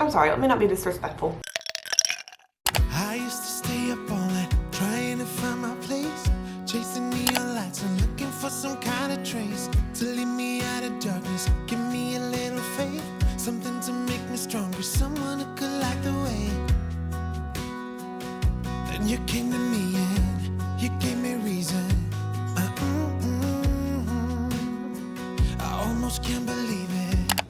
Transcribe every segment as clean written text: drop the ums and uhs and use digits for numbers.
I'm sorry, let me not be disrespectful. I used to stay up all night trying to find my place, chasing neon lights and looking for some kind of trace to lead me out of darkness. Give me a little faith, something to make me stronger, someone who could light the way. Then you came to me and you gave me reason. I almost can't believe it.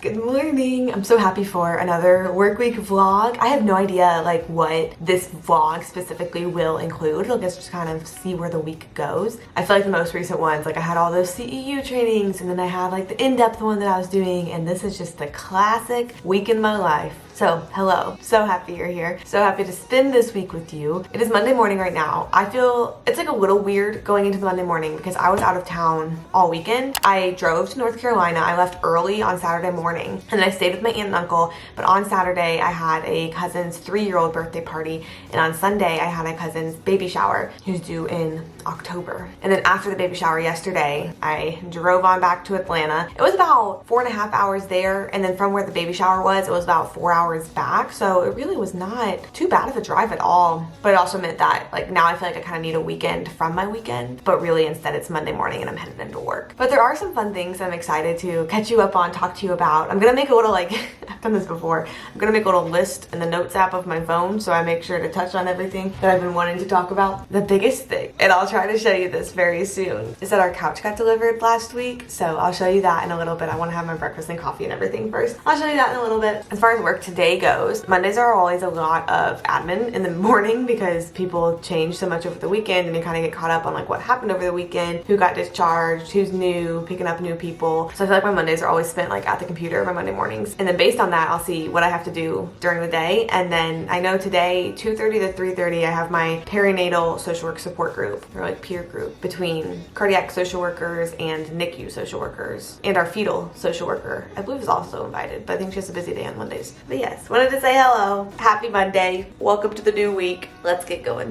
Good morning. I'm so happy for another work week vlog. I have no idea like what this vlog specifically will include. I'll just kind of see where the week goes. I feel like the most recent ones, like I had all those CEU trainings, and then I had like the in-depth one that I was doing, and this is just the classic week in my life. So hello, so happy you're here. So happy to spend this week with you. It is Monday morning right now. I feel it's like a little weird going into the Monday morning because I was out of town all weekend. I drove to North Carolina. I left early on Saturday morning and I stayed with my aunt and uncle. But on Saturday I had a cousin's 3-year-old birthday party, and on Sunday I had a cousin's baby shower who's due in October. And then after the baby shower yesterday, I drove on back to Atlanta. It was about 4.5 hours there, and then from where the baby shower was, it was about 4 hours back, so it really was not too bad of a drive at all. But it also meant that like now I feel like I kind of need a weekend from my weekend, but really instead it's Monday morning and I'm headed into work. But there are some fun things I'm excited to catch you up on, talk to you about. I'm gonna make a little like I've done this before. I'm gonna make a little list in the notes app of my phone so I make sure to touch on everything that I've been wanting to talk about. The biggest thing, and I'll try to show you this very soon, is that our couch got delivered last week, so I'll show you that in a little bit. I want to have my breakfast and coffee and everything first. I'll show you that in a little bit. As far as work today goes, Mondays are always a lot of admin in the morning because people change so much over the weekend and you kind of get caught up on like what happened over the weekend, who got discharged, who's new, picking up new people. So I feel like my Mondays are always spent like at the computer, my Monday mornings. And then based on that, I'll see what I have to do during the day. And then I know today, 2:30 to 3:30, I have my perinatal social work support group, or like peer group, between cardiac social workers and NICU social workers, and our fetal social worker, I believe, is also invited, but I think she has a busy day on Mondays. But yes, wanted to say hello. Happy Monday. Welcome to the new week. Let's get going.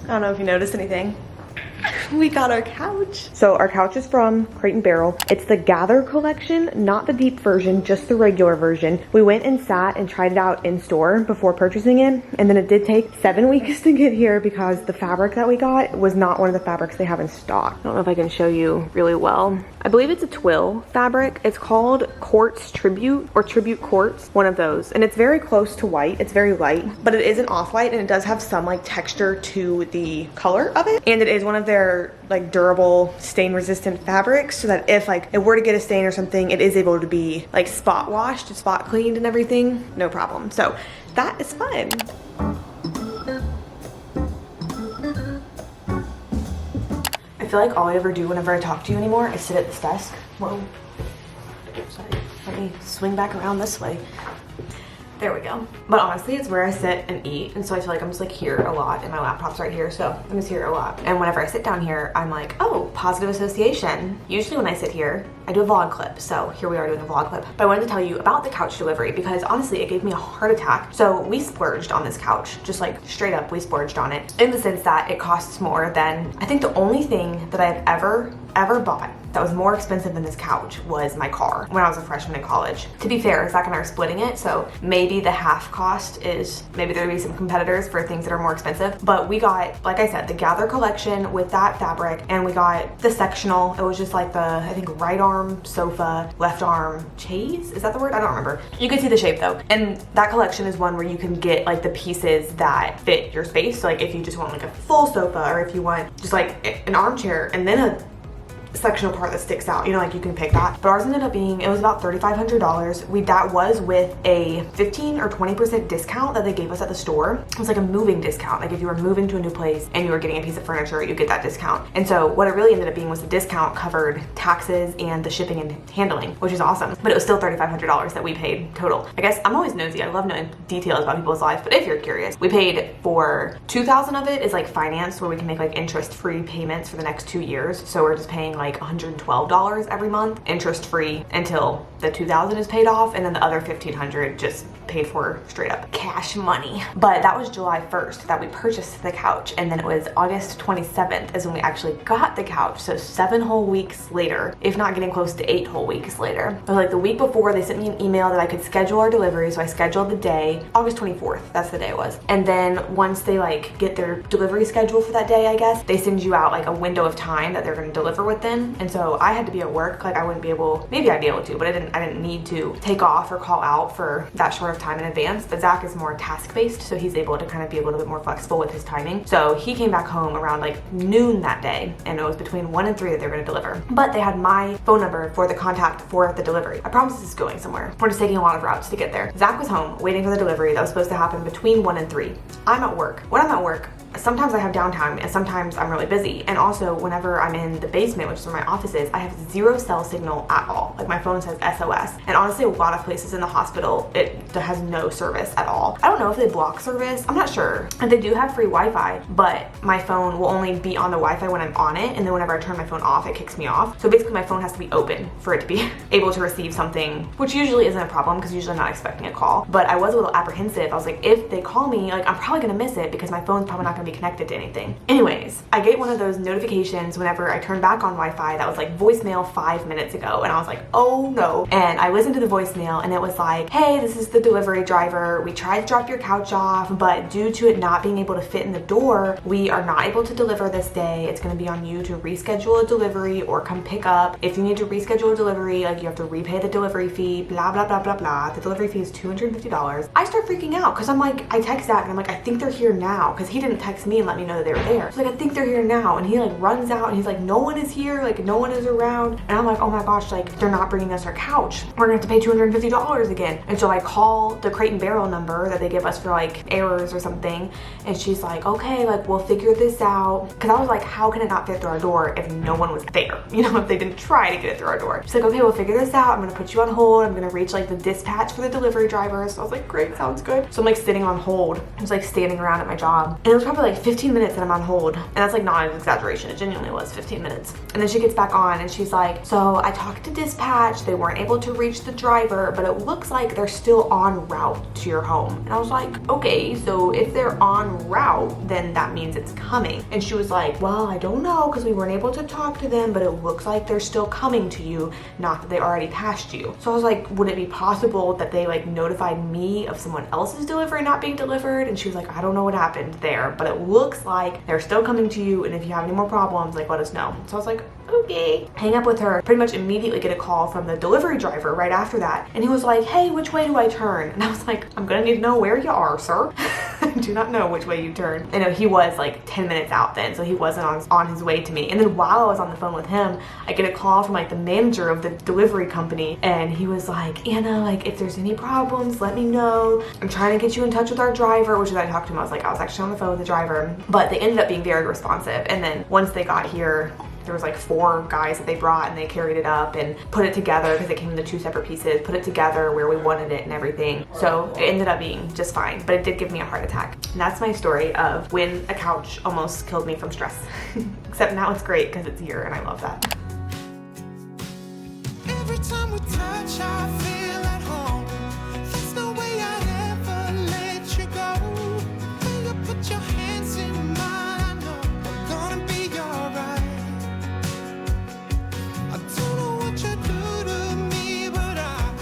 I don't know if you noticed anything. We got our couch. So our couch is from Crate and Barrel. It's the Gather collection, not the deep version, just the regular version. We went and sat and tried it out in store before purchasing it, and then it did take 7 weeks to get here because the fabric that we got was not one of the fabrics they have in stock. I don't know if I can show you really well. I believe it's a twill fabric. It's called Quartz Tribute or Tribute Quartz, one of those. And it's very close to white. It's very light, but it is an off-white and it does have some like texture to the color of it. And it is one of their like durable stain resistant fabrics, so that if like it were to get a stain or something, it is able to be like spot washed, spot cleaned and everything, no problem. So that is fun. I feel like all I ever do whenever I talk to you anymore is sit at this desk. Whoa, sorry, let me swing back around this way. There we go. But honestly, it's where I sit and eat, and so I feel like I'm just like here a lot, and my laptop's right here, so I'm just here a lot. And whenever I sit down here, I'm like, oh, positive association. Usually when I sit here, I do a vlog clip, so here we are doing a vlog clip. But I wanted to tell you about the couch delivery because honestly, it gave me a heart attack. So we splurged on this couch, just like straight up, we splurged on it, in the sense that it costs more than, I think the only thing that I've ever bought that was more expensive than this couch was my car when I was a freshman in college. To be fair, Zach and I are splitting it, so maybe the half cost is, maybe there'll be some competitors for things that are more expensive. But we got, like I said, the Gather collection with that fabric, and we got the sectional. It was just like the, I think, right arm sofa, left arm chaise, is that the word? I don't remember. You can see the shape though. And that collection is one where you can get like the pieces that fit your space. So like if you just want like a full sofa, or if you want just like an armchair and then a sectional part that sticks out, you know, like you can pick that. But ours ended up being, it was about $3,500. That was with a 15 or 20% discount that they gave us at the store. It was like a moving discount. Like if you were moving to a new place and you were getting a piece of furniture, you get that discount. And so what it really ended up being was the discount covered taxes and the shipping and handling, which is awesome. But it was still $3,500 that we paid total. I guess I'm always nosy. I love knowing details about people's lives, but if you're curious, we paid for $2,000 of it is like financed, where we can make like interest-free payments for the next 2 years. So we're just paying like $112 every month, interest free, until the $2,000 is paid off, and then the other $1,500 just paid for straight up cash money. But that was July 1st that we purchased the couch, and then it was August 27th is when we actually got the couch. So 7 whole weeks later, if not getting close to 8 whole weeks later. But like the week before, they sent me an email that I could schedule our delivery, so I scheduled the day, August 24th, that's the day it was. And then once they like get their delivery schedule for that day, I guess, they send you out like a window of time that they're gonna deliver within. And so I had to be at work, like I wouldn't be able, maybe I'd be able to, but I didn't need to take off or call out for that short of time in advance. But Zach is more task-based, so he's able to kind of be a little bit more flexible with his timing. So he came back home around like noon that day, and it was between 1 and 3 that they were gonna deliver. But they had my phone number for the contact for the delivery. I promise this is going somewhere. We're just taking a lot of routes to get there. Zach was home waiting for the delivery that was supposed to happen between 1 and 3. I'm at work. When I'm at work, sometimes I have downtime and sometimes I'm really busy. And also whenever I'm in the basement, which is where my office is, I have 0 cell signal at all. Like my phone says SOS. And honestly, a lot of places in the hospital, it has no service at all. I don't know if they block service. I'm not sure. And they do have free Wi-Fi, but my phone will only be on the Wi-Fi when I'm on it. And then whenever I turn my phone off, it kicks me off. So basically my phone has to be open for it to be able to receive something, which usually isn't a problem because usually I'm not expecting a call. But I was a little apprehensive. I was like, if they call me, like I'm probably gonna miss it because my phone's probably not gonna be connected to anything. Anyways, I get one of those notifications whenever I turn back on Wi-Fi that was like voicemail 5 minutes ago, and I was like, oh no. And I listened to the voicemail and it was like, hey, this is the delivery driver. We tried to drop your couch off, but due to it not being able to fit in the door, we are not able to deliver this day. It's gonna be on you to reschedule a delivery or come pick up. If you need to reschedule a delivery, like you have to repay the delivery fee, blah, blah, blah, blah, blah. The delivery fee is $250. I start freaking out because I'm like, I text Zach and I'm like, I think they're here now, because he didn't text me and let me know that they were there. So like, I think they're here now. And he like runs out and he's like, no one is here, like no one is around. And I'm like, oh my gosh, like they're not bringing us our couch. We're gonna have to pay $250 again. And so I call the Crate and Barrel number that they give us for like errors or something. And she's like, okay, like we'll figure this out. Cause I was like, how can it not fit through our door if no one was there? You know, if they didn't try to get it through our door. She's like, okay, we'll figure this out. I'm gonna put you on hold. I'm gonna reach like the dispatch for the delivery driver. So I was like, great, sounds good. So I'm like sitting on hold. I was like standing around at my job. And it was probably like 15 minutes that I'm on hold. And that's like not an exaggeration. It genuinely was 15 minutes. And then she gets back on and she's like, so I talked to dispatch. They weren't able to reach the driver, but it looks like they're still en route to your home. And I was like, okay, so if they're en route, then that means it's coming. And she was like, well, I don't know because we weren't able to talk to them, but it looks like they're still coming to you, not that they already passed you. So I was like, would it be possible that they like notified me of someone else's delivery not being delivered? And she was like, I don't know what happened there, but it looks like they're still coming to you, and if you have any more problems, like let us know. So I was like, okay. Hang up with her, pretty much immediately get a call from the delivery driver right after that. And he was like, hey, which way do I turn? And I was like, I'm gonna need to know where you are, sir. I do not know which way you turn. I know he was like 10 minutes out then, so he wasn't on his way to me. And then while I was on the phone with him, I get a call from like the manager of the delivery company, and he was like, Anna, like if there's any problems, let me know. I'm trying to get you in touch with our driver, which is I talked to him. I was like, I was actually on the phone with the driver, but they ended up being very responsive. And then once they got here, there was like 4 guys that they brought, and they carried it up and put it together because it came in the 2 separate pieces, put it together where we wanted it and everything. So it ended up being just fine, but it did give me a heart attack. And that's my story of when a couch almost killed me from stress. Except now it's great because it's here and I love that. Every time we touch, I feel at home. There's no way I'd ever let you go. When you put your hands in mine, I know I'm gonna be alright. I don't know what you do to me, but I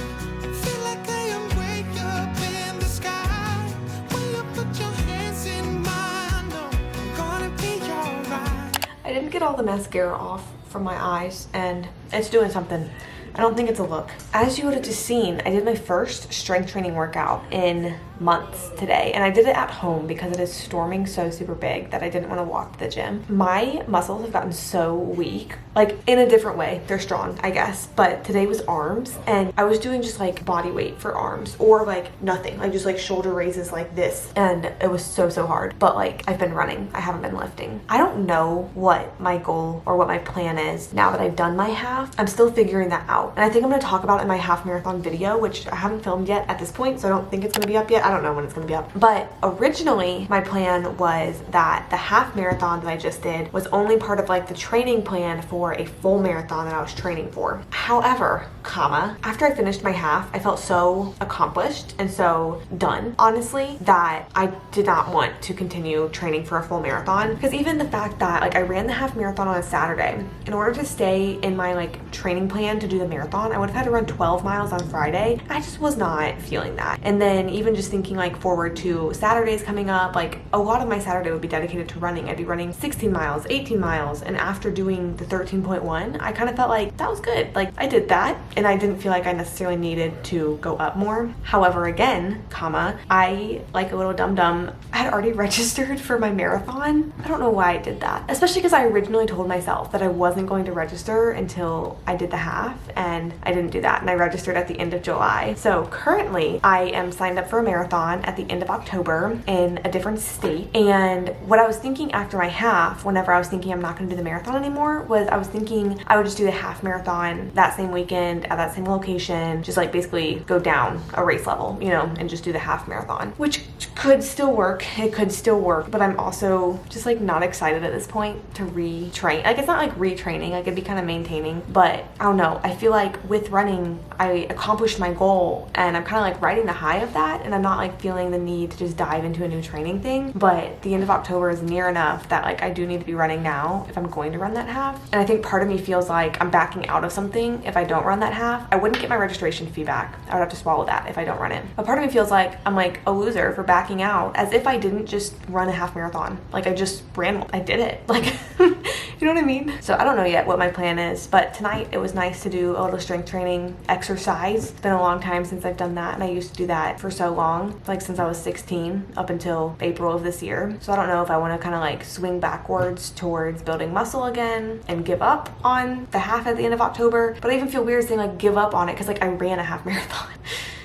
feel like I am way up in the sky. When you put your hands in mine, I know I'm gonna be alright. I didn't get all the mascara off from my eyes, and it's doing something. I don't think it's a look. As you would have just seen, I did my first strength training workout in months today, and I did it at home because it is storming so super big that I didn't want to walk to the gym. My muscles have gotten so weak, like in a different way. They're strong, I guess, but today was arms, and I was doing just like body weight for arms, or like nothing, like just like shoulder raises like this, and it was so hard. But like I've been running, I haven't been lifting. I don't know what my goal or what my plan is now that I've done my half. I'm still figuring that out, and I think I'm going to talk about in my half marathon video, which I haven't filmed yet at this point, so I don't think it's gonna be up yet. I don't know when it's gonna be up. But originally my plan was that the half marathon that I just did was only part of like the training plan for a full marathon that I was training for. However, after I finished my half, I felt so accomplished and so done, honestly, that I did not want to continue training for a full marathon. Because even the fact that like I ran the half marathon on a Saturday, in order to stay in my like training plan to do the marathon, I would have had to run 12 miles on Friday. I just was not feeling that. And then even just thinking like forward to Saturdays coming up, like a lot of my Saturday would be dedicated to running. I'd be running 16 miles, 18 miles. And after doing the 13.1, I kind of felt like that was good. Like I did that and I didn't feel like I necessarily needed to go up more. However, again, I, like a little dum-dum, had already registered for my marathon. I don't know why I did that, especially because I originally told myself that I wasn't going to register until I did the half, and I didn't do that, and I registered at the end of July. So currently I am signed up for a marathon at the end of October in a different state. And what I was thinking after my half, whenever I was thinking I'm not going to do the marathon anymore, was I was thinking I would just do the half marathon that same weekend at that same location, just like basically go down a race level, you know, and just do the half marathon, which could still work. It could still work, but I'm also just like not excited at this point to retrain. Like it's not like retraining, like it'd be kind of maintaining, but I don't know. I feel like with running, I accomplished my goal and I'm kind of like riding the high of that, and I'm not like feeling the need to just dive into a new training thing. But the end of October is near enough that like I do need to be running now if I'm going to run that half. And I think part of me feels like I'm backing out of something if I don't run that half. I wouldn't get my registration fee back. I would have to swallow that if I don't run it. But part of me feels like I'm like a loser for backing out, as if I didn't just run a half marathon. Like I just ran, I did it. Like, you know what I mean? So I don't know yet what my plan is, but tonight it was nice to do a little strength training exercise. It's been a long time since I've done that, and I used to do that for so long, like since I was 16 up until April of this year. So I don't know if I want to kind of like swing backwards towards building muscle again and give up on the half at the end of October. But I even feel weird saying like give up on it because like I ran a half marathon.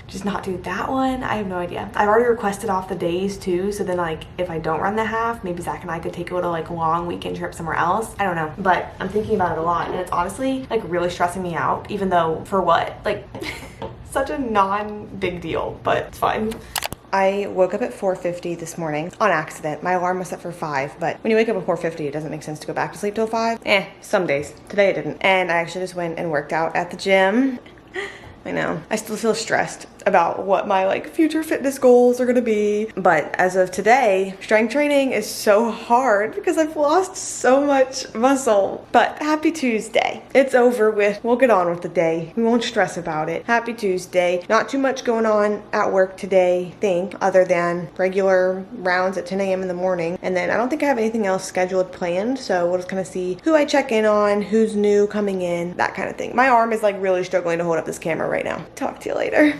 Just not do that one. I have no idea. I've already requested off the days too, so then like if I don't run the half, maybe Zach and I could take a little like long weekend trip somewhere else. I don't know, but I'm thinking about it a lot, and it's honestly like really stressing me out, even though for what? Like such a non-big deal, but it's fine. I woke up at 4:50 this morning on accident. My alarm was set for 5, but when you wake up at 4:50, it doesn't make sense to go back to sleep till 5. Some days. Today it didn't. And I actually just went and worked out at the gym. I know. I still feel stressed about what my like future fitness goals are gonna be. But as of today, strength training is so hard because I've lost so much muscle. But happy Tuesday. It's over with. We'll get on with the day. We won't stress about it. Happy Tuesday. Not too much going on at work today, I think, other than regular rounds at 10 a.m. in the morning. And then I don't think I have anything else scheduled planned. So we'll just kind of see who I check in on, who's new coming in, that kind of thing. My arm is like really struggling to hold up this camera right now. Talk to you later.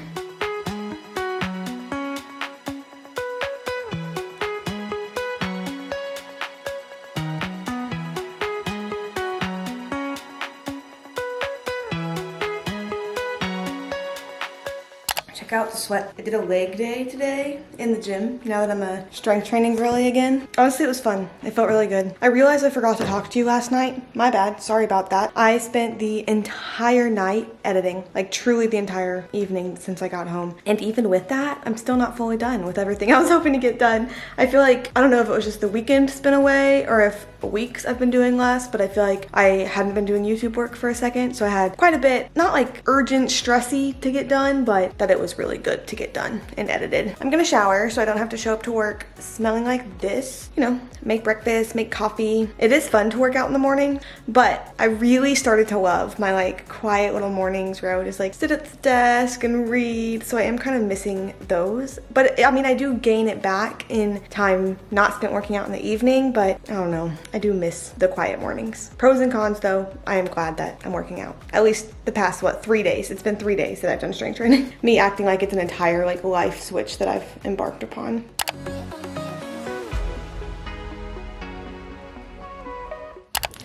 Check out the sweat. I did a leg day today in the gym now that I'm a strength training girly again. Honestly, it was fun. It felt really good. I realized I forgot to talk to you last night. My bad. Sorry about that. I spent the entire night editing, like truly the entire evening since I got home. And even with that, I'm still not fully done with everything I was hoping to get done. I feel like, I don't know if it was just the weekend spent away or if weeks I've been doing less, but I feel like I hadn't been doing YouTube work for a second. So I had quite a bit, not like urgent, stressy to get done, but that it was really good to get done and edited. I'm gonna shower so I don't have to show up to work smelling like this. You know, make breakfast, make coffee. It is fun to work out in the morning, but I really started to love my like quiet little mornings where I would just like sit at the desk and read. So I am kind of missing those. But I mean, I do gain it back in time not spent working out in the evening, but I don't know. I do miss the quiet mornings. Pros and cons though, I am glad that I'm working out. At least the past, 3 days? It's been 3 days that I've done strength training. Me acting like it's an entire like life switch that I've embarked upon.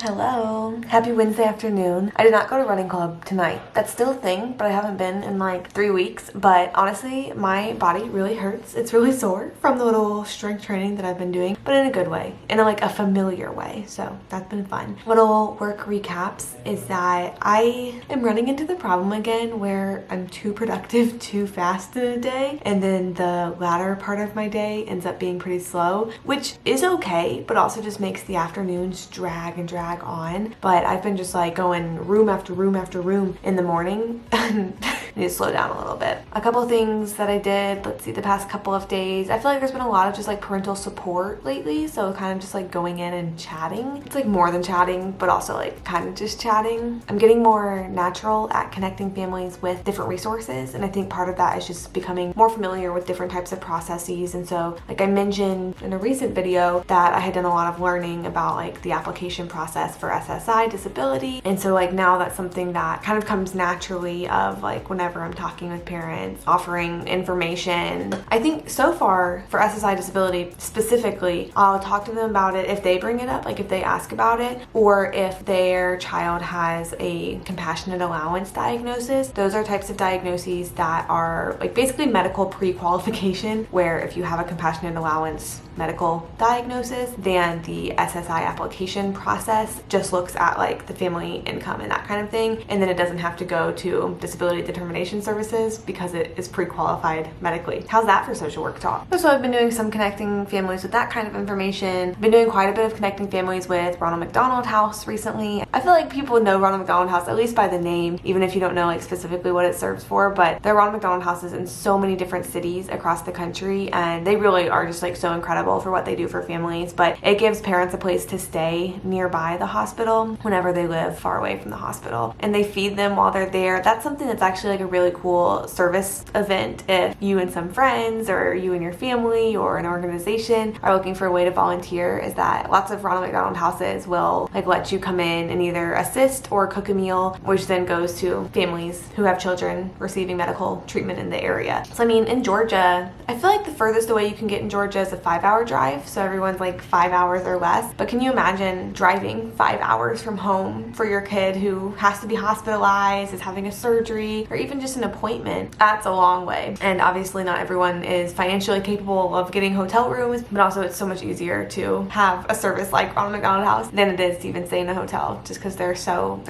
Hello. Happy Wednesday afternoon. I did not go to running club tonight. That's still a thing, but I haven't been in like 3 weeks. But honestly, my body really hurts. It's really sore from the little strength training that I've been doing, but in a good way, in a familiar way. So that's been fun. Little work recaps is that I am running into the problem again where I'm too productive too fast in a day, and then the latter part of my day ends up being pretty slow, which is okay, but also just makes the afternoons drag and drag on. But I've been just like going room after room after room in the morning and need to slow down a little bit. A couple things that I did, let's see, the past couple of days, I feel like there's been a lot of just like parental support lately, so kind of just like going in and chatting. It's like more than chatting, but also like kind of just chatting. I'm getting more natural at connecting families with different resources, and I think part of that is just becoming more familiar with different types of processes. And so like I mentioned in a recent video that I had done a lot of learning about like the application process for SSI disability, and so like now that's something that kind of comes naturally of like whenever I'm talking with parents, offering information. I think so far for SSI disability specifically, I'll talk to them about it if they bring it up, like if they ask about it, or if their child has a compassionate allowance diagnosis. Those are types of diagnoses that are like basically medical pre-qualification, where if you have a compassionate allowance medical diagnosis, then the SSI application process just looks at like the family income and that kind of thing, and then it doesn't have to go to disability determination services because it is pre-qualified medically. How's that for social work talk? So I've been doing some connecting families with that kind of information. I've been doing quite a bit of connecting families with Ronald McDonald House recently. I feel like people know Ronald McDonald House at least by the name, even if you don't know like specifically what it serves for, but there are Ronald McDonald Houses in so many different cities across the country, and they really are just like so incredible for what they do for families. But it gives parents a place to stay nearby the hospital whenever they live far away from the hospital, and they feed them while they're there. That's something that's actually like a really cool service event if you and some friends or you and your family or an organization are looking for a way to volunteer, is that lots of Ronald McDonald Houses will like let you come in and either assist or cook a meal, which then goes to families who have children receiving medical treatment in the area. So I mean, in Georgia, I feel like the furthest away you can get in Georgia is a 5-hour drive, so everyone's like 5 hours or less. But can you imagine driving 5 hours from home for your kid who has to be hospitalized, is having a surgery, or even just an appointment? That's a long way. And obviously not everyone is financially capable of getting hotel rooms, but also it's so much easier to have a service like Ronald McDonald House than it is to even stay in a hotel, just because they're so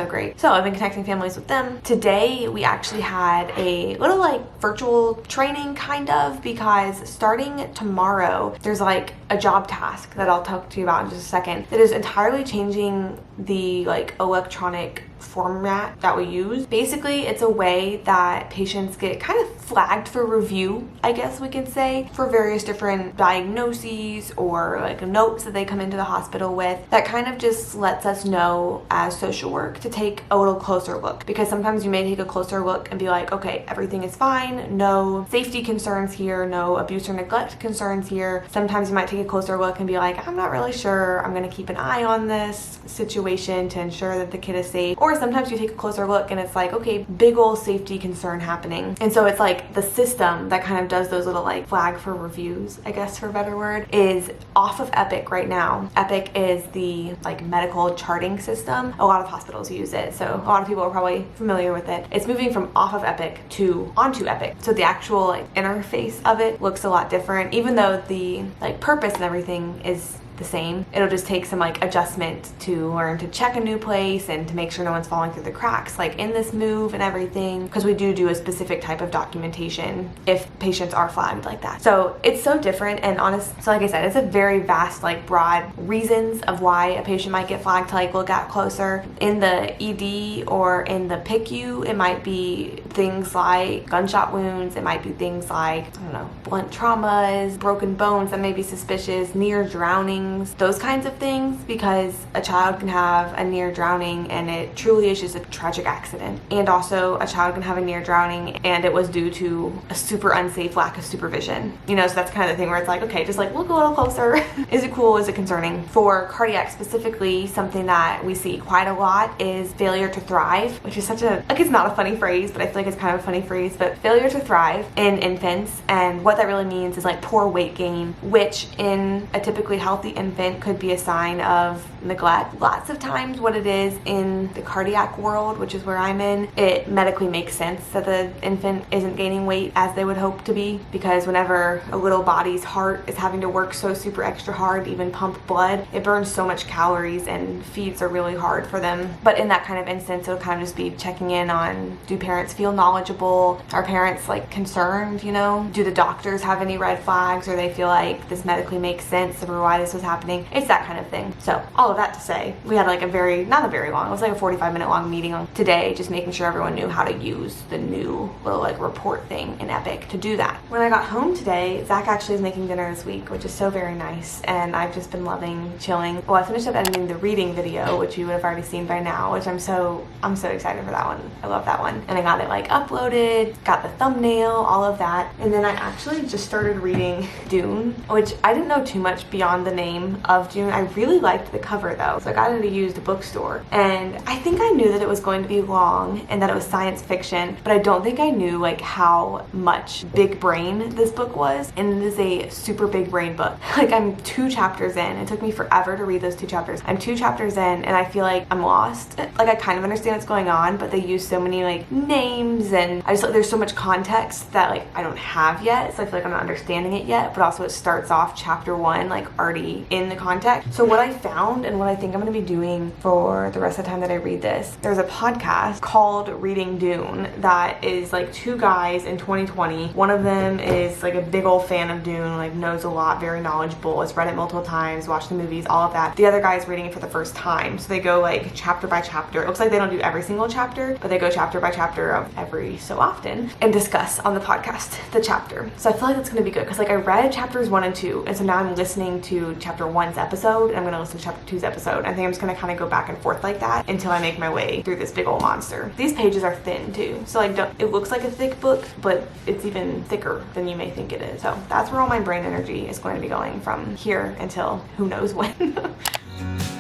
great. So I've been connecting families with them. Today we actually had a little like virtual training kind of, because starting tomorrow there's like a job task that I'll talk to you about in just a second that is entirely changing the like electronic format that we use. Basically, it's a way that patients get kind of flagged for review, I guess we can say, for various different diagnoses or like notes that they come into the hospital with, that kind of just lets us know as social work to take a little closer look, because sometimes you may take a closer look and be like, okay, everything is fine, no safety concerns here, no abuse or neglect concerns here. Sometimes you might take a closer look and be like, I'm not really sure, I'm going to keep an eye on this situation to ensure that the kid is safe. Or sometimes you take a closer look and it's like, okay, big old safety concern happening. And so it's like the system that kind of does those little like flag for reviews, I guess for a better word, is off of Epic right now. Epic is the like medical charting system. A lot of hospitals use it, so a lot of people are probably familiar with it. It's moving from off of Epic to onto Epic. So the actual like interface of it looks a lot different, even though the like purpose and everything is the same. It'll just take some like adjustment to learn to check a new place and to make sure no one's falling through the cracks like in this move and everything, because we do a specific type of documentation if patients are flagged like that. So it's so different, and so like I said, it's a very vast like broad reasons of why a patient might get flagged to like look at closer. In the ED or in the PICU, it might be things like gunshot wounds, it might be things like, I don't know, blunt traumas, broken bones that may be suspicious, near drowning, those kinds of things, because a child can have a near drowning and it truly is just a tragic accident. And also a child can have a near drowning and it was due to a super unsafe lack of supervision. You know, so that's kind of the thing where it's like, okay, just like look a little closer. Is it cool? Is it concerning? For cardiac specifically, something that we see quite a lot is failure to thrive, which is such a, like, it's not a funny phrase, but I feel like it's kind of a funny phrase, but failure to thrive in infants. And what that really means is like poor weight gain, which in a typically healthy infant could be a sign of neglect. Lots of times what it is in the cardiac world, which is where I'm in, it medically makes sense that the infant isn't gaining weight as they would hope to be, because whenever a little body's heart is having to work so super extra hard to even pump blood, it burns so much calories and feeds are really hard for them. But in that kind of instance, it'll kind of just be checking in on, do parents feel knowledgeable? Are parents like concerned, you know? Do the doctors have any red flags, or they feel like this medically makes sense for why this was happening? It's that kind of thing. So all of that to say, we had like not a very long, it was like a 45-minute long meeting today, just making sure everyone knew how to use the new little like report thing in Epic to do that. When I got home today, Zach actually is making dinner this week, which is so very nice, and I've just been loving chilling. Well, I finished up editing the reading video, which you would have already seen by now, which I'm so excited for that one. I love that one. And I got it like uploaded, got the thumbnail, all of that. And then I actually just started reading Dune, which I didn't know too much beyond the name of Dune. I really liked the cover though, so I got it at a used bookstore. And I think I knew that it was going to be long and that it was science fiction, but I don't think I knew like how much big brain this book was. And it is a super big brain book. Like I'm 2 chapters in. It took me forever to read those 2 chapters. I'm 2 chapters in and I feel like I'm lost. Like I kind of understand what's going on, but they use so many like names, and I just like there's so much context that like I don't have yet, so I feel like I'm not understanding it yet. But also it starts off chapter 1 like already in the context. So what I found and what I think I'm going to be doing for the rest of the time that I read this, there's a podcast called Reading Dune that is like 2 guys in 2020. One of them is like a big old fan of Dune, like knows a lot, very knowledgeable, has read it multiple times, watched the movies, all of that. The other guy is reading it for the first time, so they go like chapter by chapter. It looks like they don't do every single chapter, but they go chapter by chapter of every so often and discuss on the podcast the chapter. So I feel like that's going to be good, because like I read chapters 1 and 2, and so now I'm listening to chapter 1's episode, and I'm going to listen to chapter 2's episode. I think I'm just going to kind of go back and forth like that until I make my way through this big old monster. These pages are thin too, so like it looks like a thick book, but it's even thicker than you may think it is. So that's where all my brain energy is going to be going from here until who knows when.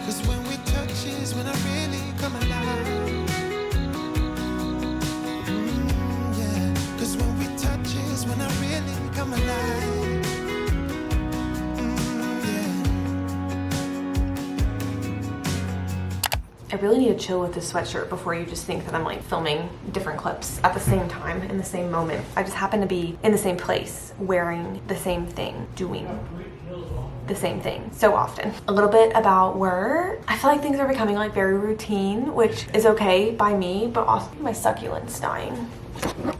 'Cause when we touch is when I really come alive. Yeah. 'Cause when we touch is when I really come alive. I really need to chill with this sweatshirt before you just think that I'm like filming different clips at the same time in the same moment. I just happen to be in the same place wearing the same thing, doing the same thing so often. A little bit about work. I feel like things are becoming like very routine, which is okay by me, but also my succulent's dying.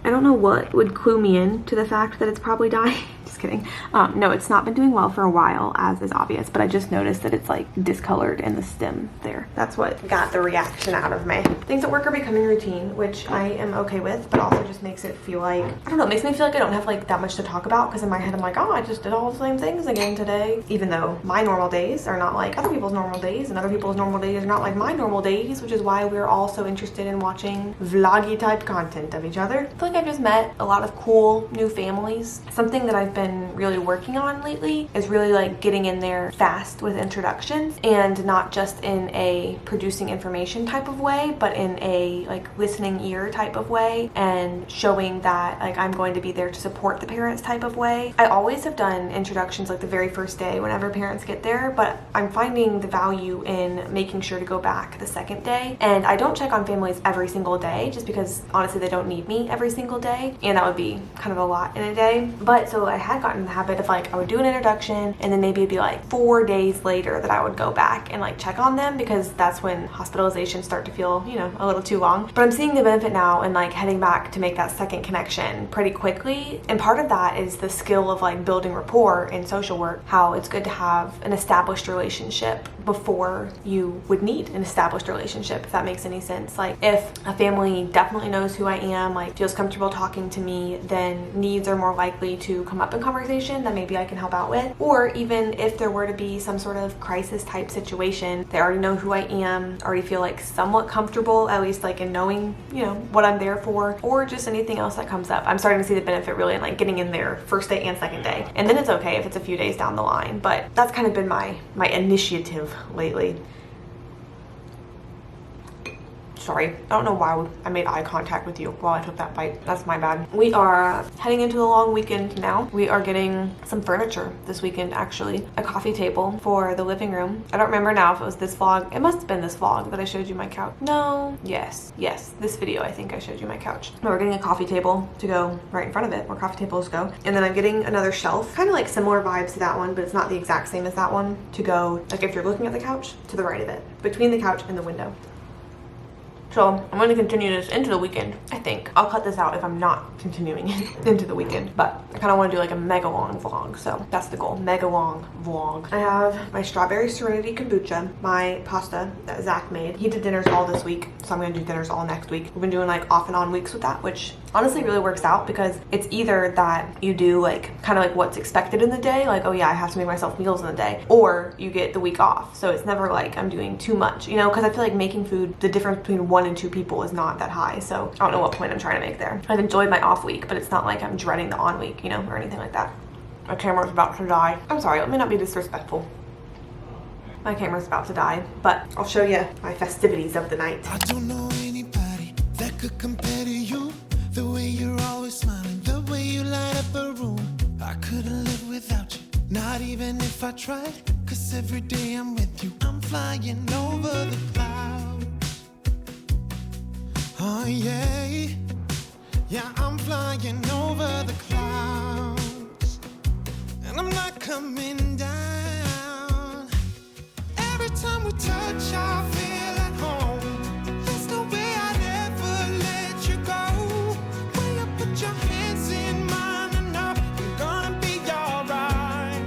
I don't know what would clue me in to the fact that it's probably dying. Just kidding. No, it's not been doing well for a while, as is obvious, but I just noticed that it's like discolored in the stem there. That's what got the reaction out of me. Things at work are becoming routine, which I am okay with, but also just makes it feel like, I don't know, it makes me feel like I don't have like that much to talk about, because in my head I'm like, oh, I just did all the same things again today. Even though my normal days are not like other people's normal days, and other people's normal days are not like my normal days, which is why we're all so interested in watching vloggy type content of each other. I feel like I've just met a lot of cool new families. Something that I've been really working on lately is really like getting in there fast with introductions, and not just in a producing information type of way, but in a like listening ear type of way, and showing that like I'm going to be there to support the parents type of way. I always have done introductions like the very first day whenever parents get there, but I'm finding the value in making sure to go back the second day. And I don't check on families every single day, just because honestly they don't need me every single day, and that would be kind of a lot in a day. But so I had gotten in the habit of like I would do an introduction, and then maybe it'd be like 4 days later that I would go back and like check on them, because that's when hospitalizations start to feel, you know, a little too long. But I'm seeing the benefit now in like heading back to make that second connection pretty quickly, and part of that is the skill of like building rapport in social work, how it's good to have an established relationship before you would need an established relationship, if that makes any sense. Like if a family definitely knows who I am, like feels comfortable talking to me, then needs are more likely to come up in conversation that maybe I can help out with. Or even if there were to be some sort of crisis type situation, they already know who I am, already feel like somewhat comfortable, at least like in knowing, you know, what I'm there for, or just anything else that comes up. I'm starting to see the benefit really in like getting in there first day and second day. And then it's okay if it's a few days down the line, but that's kind of been my initiative lately. Sorry, I don't know why I made eye contact with you while I took that bite. That's my bad. We are heading into the long weekend now. We are getting some furniture this weekend, actually. A coffee table for the living room. I don't remember now if it was this vlog. It must have been this vlog that I showed you my couch. No. Yes. This video, I think I showed you my couch. No, we're getting a coffee table to go right in front of it, where coffee tables go. And then I'm getting another shelf, kind of like similar vibes to that one, but it's not the exact same as that one, to go, like if you're looking at the couch, to the right of it, between the couch and the window. So I'm going to continue this into the weekend, I think. I'll cut this out if I'm not continuing it into the weekend, but I kind of want to do like a mega long vlog, so that's the goal, mega long vlog. I have my strawberry serenity kombucha, my pasta that Zach made. He did dinners all this week, so I'm going to do dinners all next week. We've been doing like off and on weeks with that, which honestly really works out because it's either that you do like kind of like what's expected in the day, like, oh yeah, I have to make myself meals in the day, or you get the week off. So it's never like I'm doing too much, you know, because I feel like making food, the difference between 1 and 2 people is not that high. So I don't know what point I'm trying to make there. I've enjoyed my off week, but it's not like I'm dreading the on week, you know, or anything like that. My camera's about to die. I'm sorry, let me not be disrespectful. My camera's about to die, but I'll show you my festivities of the night. I don't know anybody that could compare to you. The way you're always smiling, the way you light up a room. I couldn't live without you, not even if I tried. Cause every day I'm with you, I'm flying over the clouds. Oh yeah, yeah, I'm flying over the clouds. And I'm not coming down. Every time we touch, I feel at home. There's no way I'd ever let you go. When you put your hands in mine, I know you're gonna be alright.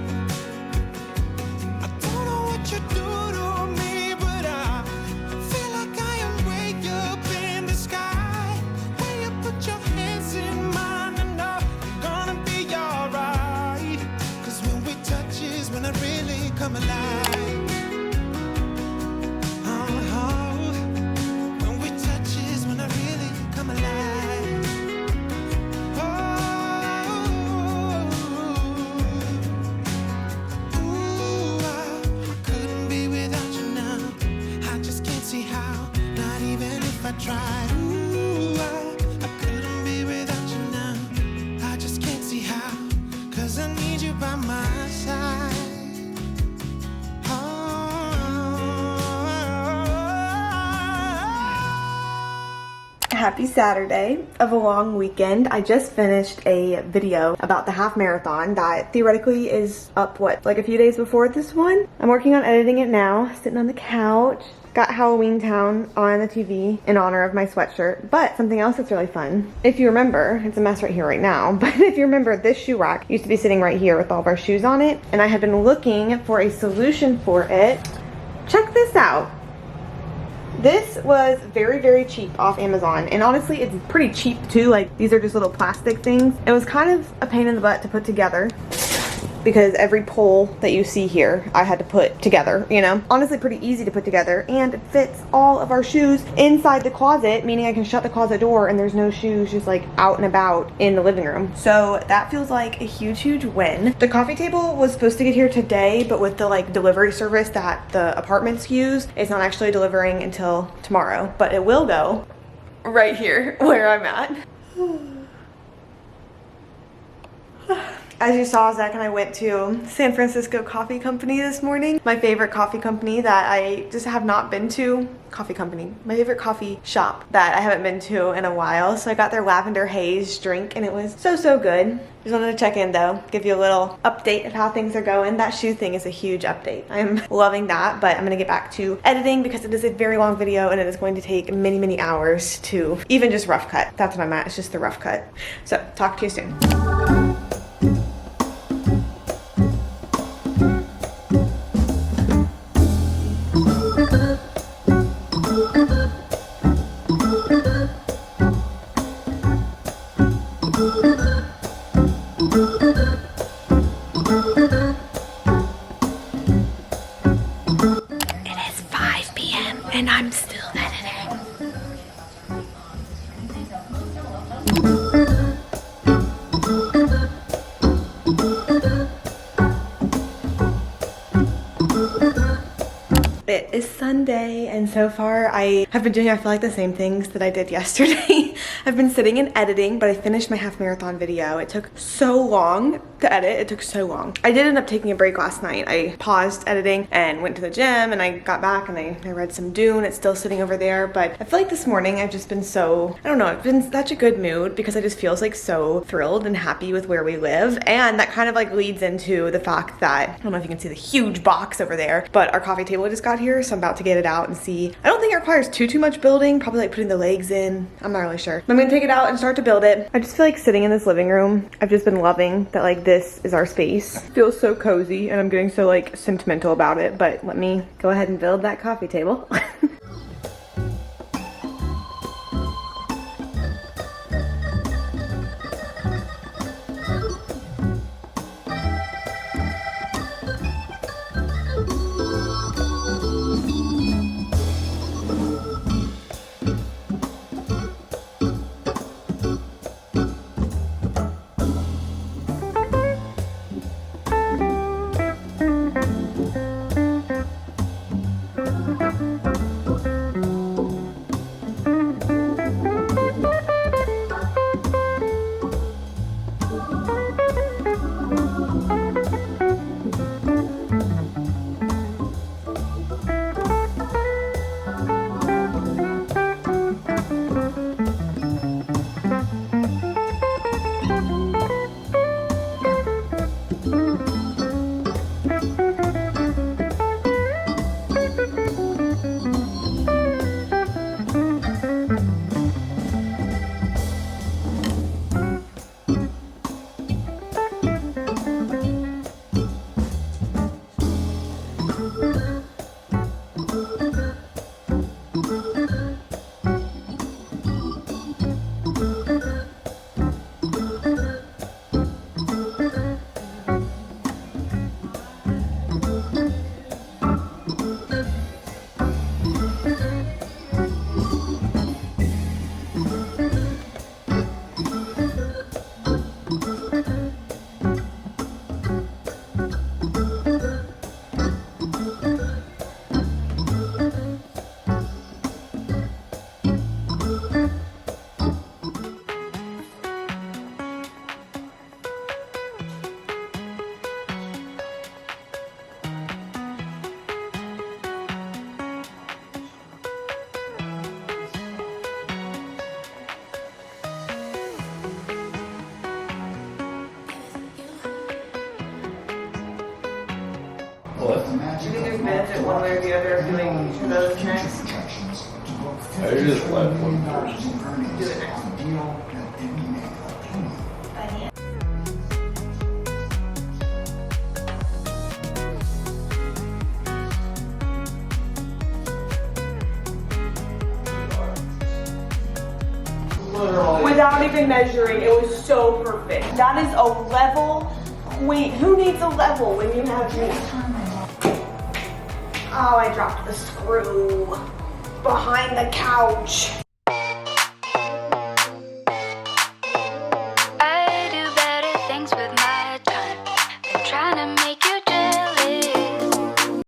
I don't know what you do to me, but I feel like I am way up in the sky. When you put your hands in mine, I know you're gonna be alright. Cause when we touch is when I really come alive. Tried. Ooh, I couldn't be without you now. I just can't see how. Cause I need you by my side. Happy Saturday of a long weekend. I just finished a video about the half marathon that theoretically is up, what, like a few days before this one? I'm working on editing it now, sitting on the couch. Got Halloween Town on the TV in honor of my sweatshirt, but something else that's really fun. If you remember, it's a mess right here right now, but if you remember, this shoe rack used to be sitting right here with all of our shoes on it, and I had been looking for a solution for it. Check this out. This was very, very cheap off Amazon, and honestly, it's pretty cheap too. Like, these are just little plastic things. It was kind of a pain in the butt to put together, because every pole that you see here, I had to put together, you know? Honestly, pretty easy to put together, and it fits all of our shoes inside the closet, meaning I can shut the closet door and there's no shoes just like out and about in the living room. So that feels like a huge, huge win. The coffee table was supposed to get here today, but with the like delivery service that the apartments use, it's not actually delivering until tomorrow, but it will go right here where I'm at. As you saw, Zach and I went to San Francisco Coffee Company this morning. My favorite coffee company that I just have not been to. Coffee company. My favorite coffee shop that I haven't been to in a while. So I got their lavender haze drink and it was so, so good. Just wanted to check in though, give you a little update of how things are going. That shoe thing is a huge update. I'm loving that, but I'm gonna get back to editing because it is a very long video and it is going to take many, many hours to even just rough cut. That's what I'm at, it's just the rough cut. So talk to you soon. And I'm still editing. It is Sunday, and so far I have been doing, I feel like, the same things that I did yesterday. I've been sitting and editing, but I finished my half marathon video. It took so long to edit. It took so long. I did end up taking a break last night. I paused editing and went to the gym, and I got back and I read some Dune. It's still sitting over there, but I feel like this morning I've just been so, I don't know, I've been in such a good mood because I just feels like so thrilled and happy with where we live. And that kind of like leads into the fact that, I don't know if you can see the huge box over there, but our coffee table just got here, so I'm about to get it out and see. I don't think it requires too much building, probably like putting the legs in. I'm not really sure. I'm gonna take it out and start to build it. I just feel like sitting in this living room, I've just been loving that, like, this is our space. It feels so cozy, and I'm getting so like sentimental about it, but let me go ahead and build that coffee table. What? Do you think there's benefit one way or the other of doing each of those next? I just left one first. Do it next. Without even measuring, it was so perfect. That is a level. Wait, who needs a level when you have me? Oh, I dropped the screw behind the couch.